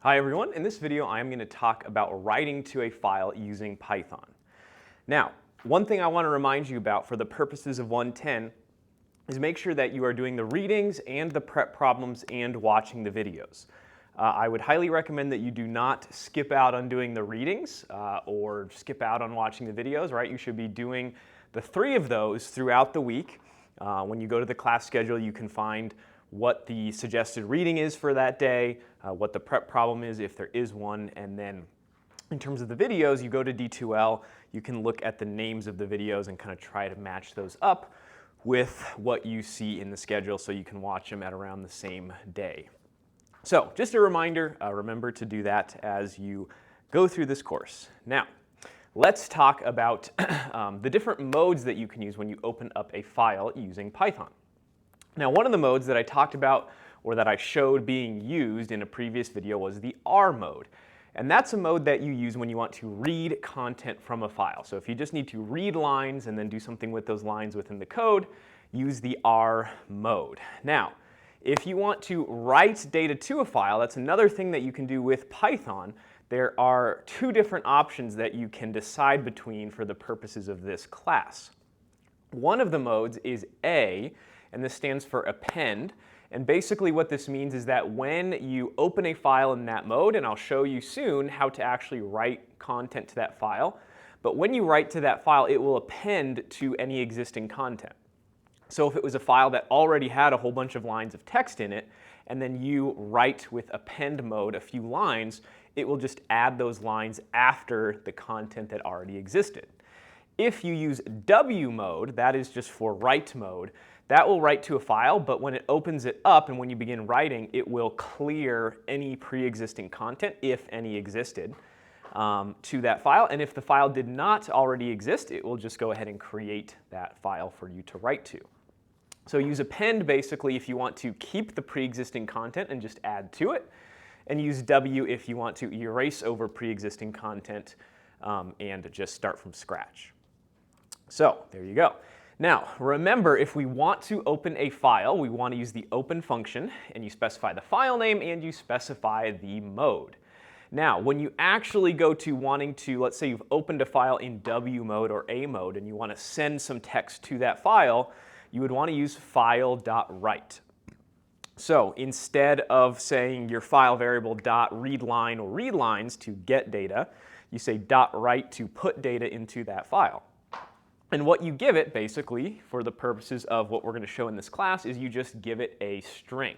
Hi everyone, in this video I am going to talk about writing to a file using Python. Now, one thing I want to remind you about for the purposes of 110 is make sure that you are doing the readings and the prep problems and watching the videos. I would highly recommend that you do not skip out on doing the readings or skip out on watching the videos, right? You should be doing the 3 of those throughout the week. When you go to the class schedule, you can find what the suggested reading is for that day, what the prep problem is if there is one, and then in terms of the videos, you go to D2L, you can look at the names of the videos and kind of try to match those up with what you see in the schedule so you can watch them at around the same day. So just a reminder, remember to do that as you go through this course. Now, let's talk about the different modes that you can use when you open up a file using Python. Now, one of the modes that I talked about or that I showed being used in a previous video was the R mode. And that's a mode that you use when you want to read content from a file. So if you just need to read lines and then do something with those lines within the code, use the R mode. Now, if you want to write data to a file, that's another thing that you can do with Python. There are 2 different options that you can decide between for the purposes of this class. One of the modes is A, and this stands for append. And basically what this means is that when you open a file in that mode, and I'll show you soon how to actually write content to that file, but when you write to that file, it will append to any existing content. So if it was a file that already had a whole bunch of lines of text in it, and then you write with append mode a few lines, it will just add those lines after the content that already existed. If you use W mode, that is just for write mode, that will write to a file, but when it opens it up and when you begin writing, it will clear any pre-existing content, if any existed, to that file. And if the file did not already exist, it will just go ahead and create that file for you to write to. So use append basically if you want to keep the pre-existing content and just add to it, and use W if you want to erase over pre-existing content and just start from scratch. So there you go. Now, remember, if we want to open a file, we want to use the open function, and you specify the file name and you specify the mode. Now, when you actually go to wanting to, let's say you've opened a file in W mode or A mode, and you want to send some text to that file, you would want to use file.write. So instead of saying your file variable .readline or readlines to get data, you say .write to put data into that file. And what you give it, basically, for the purposes of what we're going to show in this class, is you just give it a string.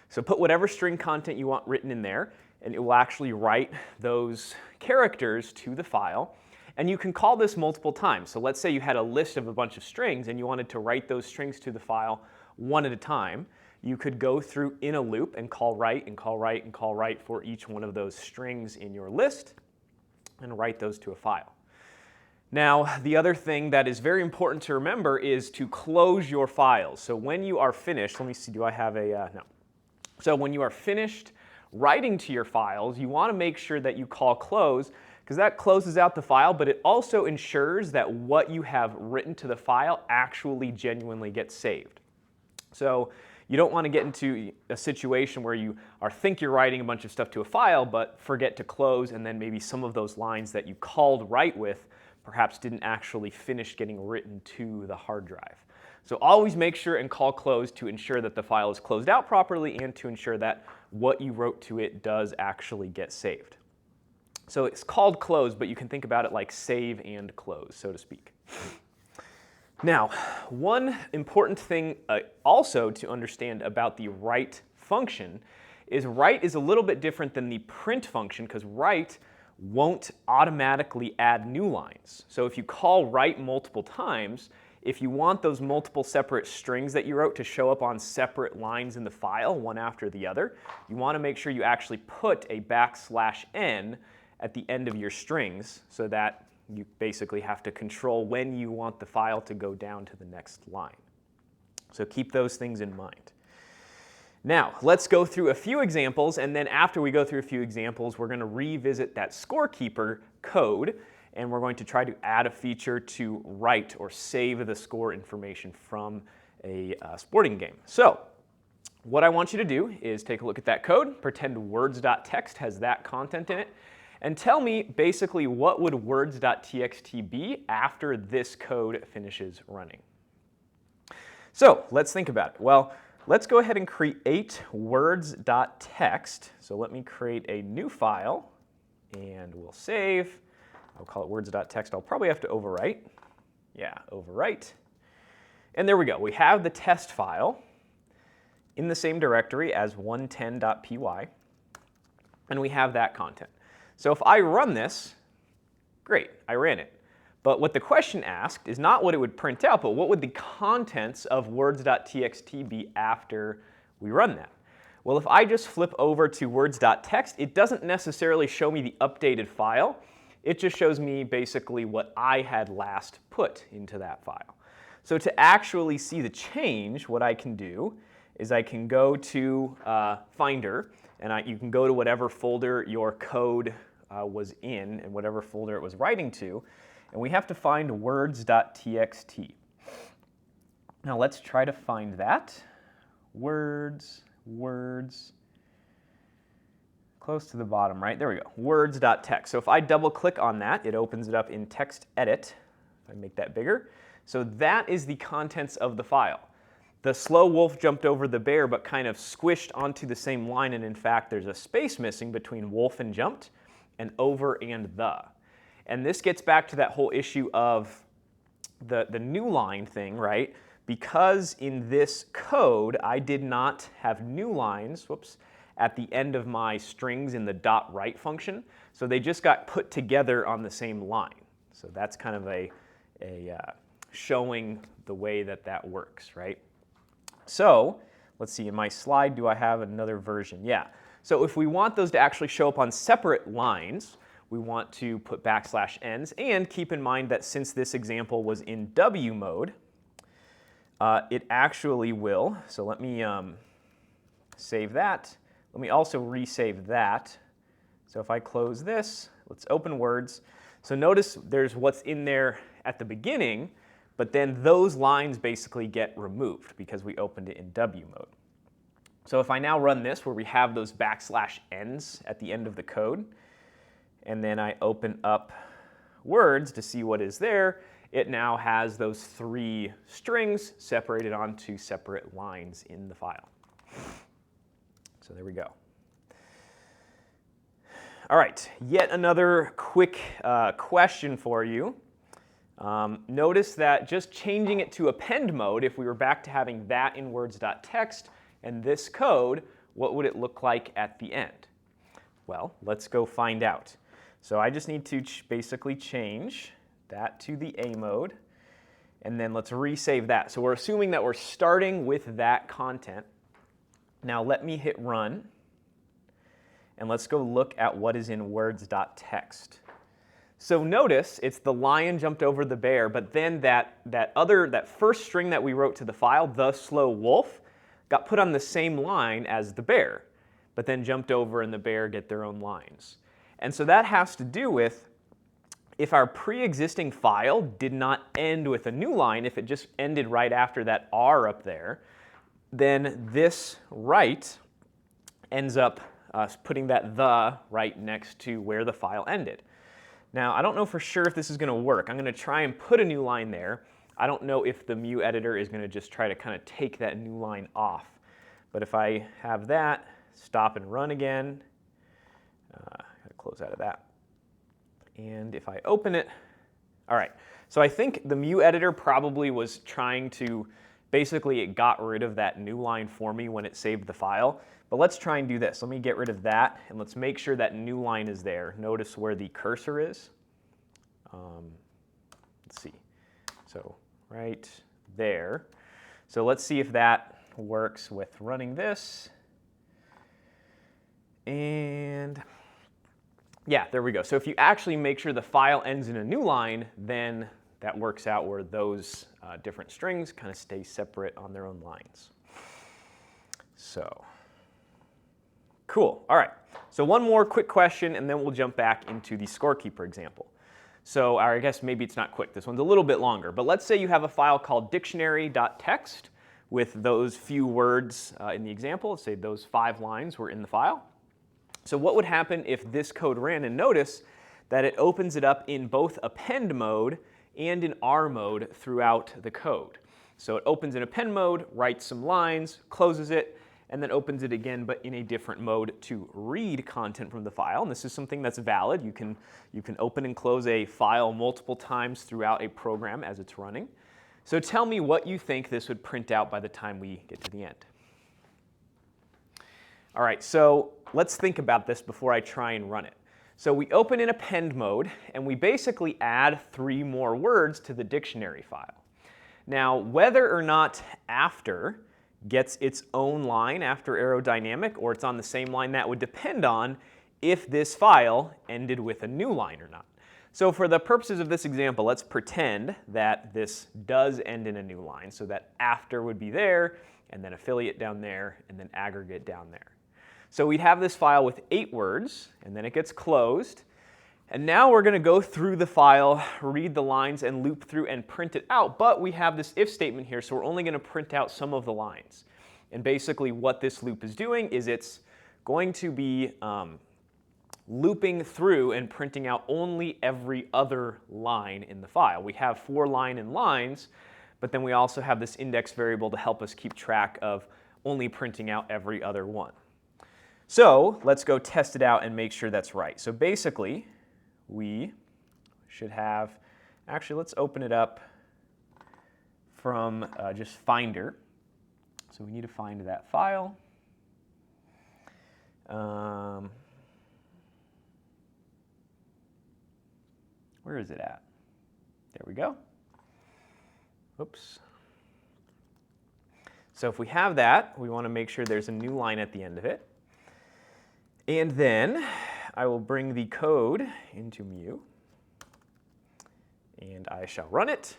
So put whatever string content you want written in there, and it will actually write those characters to the file. And you can call this multiple times. So let's say you had a list of a bunch of strings, and you wanted to write those strings to the file one at a time. You could go through in a loop and call write and call write and call write for each one of those strings in your list, and write those to a file. Now, the other thing that is very important to remember is to close your files. So when you are finished, let me see, do I have a, no. So when you are finished writing to your files, you want to make sure that you call close, because that closes out the file, but it also ensures that what you have written to the file actually genuinely gets saved. So you don't want to get into a situation where you think you're writing a bunch of stuff to a file, but forget to close, and then maybe some of those lines that you called write with perhaps didn't actually finish getting written to the hard drive. So always make sure and call close to ensure that the file is closed out properly and to ensure that what you wrote to it does actually get saved. So it's called close, but you can think about it like save and close, so to speak. Now, one important thing also to understand about the write function is write is a little bit different than the print function, because write won't automatically add new lines. So if you call write multiple times, if you want those multiple separate strings that you wrote to show up on separate lines in the file, one after the other, you want to make sure you actually put a \n at the end of your strings so that you basically have to control when you want the file to go down to the next line. So keep those things in mind. Now, let's go through a few examples, and then after we go through a few examples, we're going to revisit that scorekeeper code, and we're going to try to add a feature to write or save the score information from a sporting game. So what I want you to do is take a look at that code, pretend words.txt has that content in it, and tell me basically what would words.txt be after this code finishes running. So let's think about it. Well, let's go ahead and create words.txt. So let me create a new file, and we'll save. I'll call it words.txt. I'll probably have to overwrite. Yeah, overwrite. And there we go. We have the test file in the same directory as 110.py, and we have that content. So if I run this, great, I ran it. But what the question asked is not what it would print out, but what would the contents of words.txt be after we run that? Well, if I just flip over to words.txt, it doesn't necessarily show me the updated file. It just shows me basically what I had last put into that file. So to actually see the change, what I can do is I can go to Finder, and you can go to whatever folder your code was in and whatever folder it was writing to, and we have to find words.txt. Now let's try to find that. Words, close to the bottom, right? There we go, words.txt. So if I double click on that, it opens it up in text edit. If I make that bigger. So that is the contents of the file. The slow wolf jumped over the bear, but kind of squished onto the same line, and in fact there's a space missing between wolf and jumped, and over and the. And this gets back to that whole issue of the new line thing, right? Because in this code I did not have new lines, at the end of my strings in the .write function, so they just got put together on the same line. So that's kind of a showing the way that that works, right? So let's see, in my slide, do I have another version? Yeah. So if we want those to actually show up on separate lines, we want to put \ns, and keep in mind that since this example was in W mode, it actually will. So let me save that. Let me also resave that. So if I close this, let's open Words. So notice there's what's in there at the beginning, but then those lines basically get removed because we opened it in W mode. So if I now run this where we have those \ns at the end of the code, and then I open up Words to see what is there, it now has those 3 strings separated onto separate lines in the file. So there we go. All right, yet another quick question for you. Notice that just changing it to append mode, if we were back to having that in words.txt and this code, what would it look like at the end? Well, let's go find out. So I just need to basically change that to the A mode, and then let's resave that. So we're assuming that we're starting with that content. Now let me hit run, and let's go look at what is in words.txt. So notice it's the lion jumped over the bear, but then that first string that we wrote to the file, the slow wolf, got put on the same line as the bear, but then jumped over and the bear get their own lines. And so that has to do with if our pre-existing file did not end with a new line, if it just ended right after that R up there, then this write ends up putting that the right next to where the file ended. Now, I don't know for sure if this is going to work. I'm going to try and put a new line there. I don't know if the Mu editor is going to just try to kind of take that new line off. But if I have that, stop and run again, gotta close out of that. And if I open it, all right. So I think the Mu editor probably was trying to, basically it got rid of that new line for me when it saved the file. But let's try and do this. Let me get rid of that, and let's make sure that new line is there. Notice where the cursor is. Let's see. So right there. So let's see if that works with running this. And yeah, there we go. So if you actually make sure the file ends in a new line, then that works out where those different strings kind of stay separate on their own lines. So cool. All right. So one more quick question, and then we'll jump back into the scorekeeper example. So I guess maybe it's not quick. This one's a little bit longer. But let's say you have a file called dictionary.txt, with those few words in the example. Let's say those 5 lines were in the file. So what would happen if this code ran? And notice that it opens it up in both append mode and in R mode throughout the code. So it opens in append mode, writes some lines, closes it, and then opens it again, but in a different mode to read content from the file. And this is something that's valid. You can open and close a file multiple times throughout a program as it's running. So tell me what you think this would print out by the time we get to the end. All right, so let's think about this before I try and run it. So we open in append mode, and we basically add 3 more words to the dictionary file. Now, whether or not after gets its own line after aerodynamic, or it's on the same line, that would depend on if this file ended with a new line or not. So for the purposes of this example, let's pretend that this does end in a new line, so that after would be there, and then affiliate down there, and then aggregate down there. So we'd have this file with 8 words, and then it gets closed. And now we're going to go through the file, read the lines, and loop through and print it out. But we have this if statement here, so we're only going to print out some of the lines. And basically what this loop is doing is it's going to be looping through and printing out only every other line in the file. We have 4 line in lines, but then we also have this index variable to help us keep track of only printing out every other one. So let's go test it out and make sure that's right. So basically, we should have, actually let's open it up from just Finder. So we need to find that file. Where is it at? There we go. Oops. So if we have that, we want to make sure there's a new line at the end of it. And then I will bring the code into Mu, and I shall run it.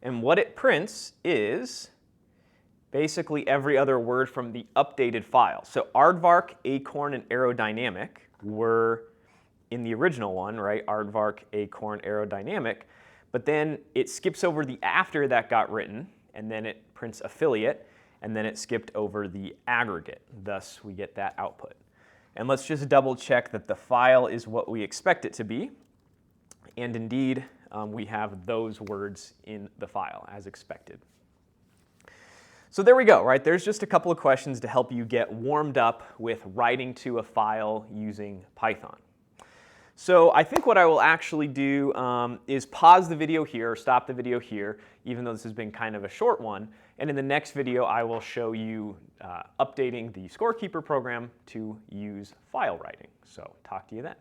And what it prints is basically every other word from the updated file. So aardvark, acorn, and aerodynamic were in the original one, right? Aardvark, acorn, aerodynamic. But then it skips over the after that got written, and then it prints affiliate, and then it skipped over the aggregate. Thus, we get that output. And let's just double check that the file is what we expect it to be. And indeed, we have those words in the file as expected. So there we go, right? There's just a couple of questions to help you get warmed up with writing to a file using Python. So I think what I will actually do is pause the video here, or stop the video here, even though this has been kind of a short one. And in the next video, I will show you updating the Scorekeeper program to use file writing. So talk to you then.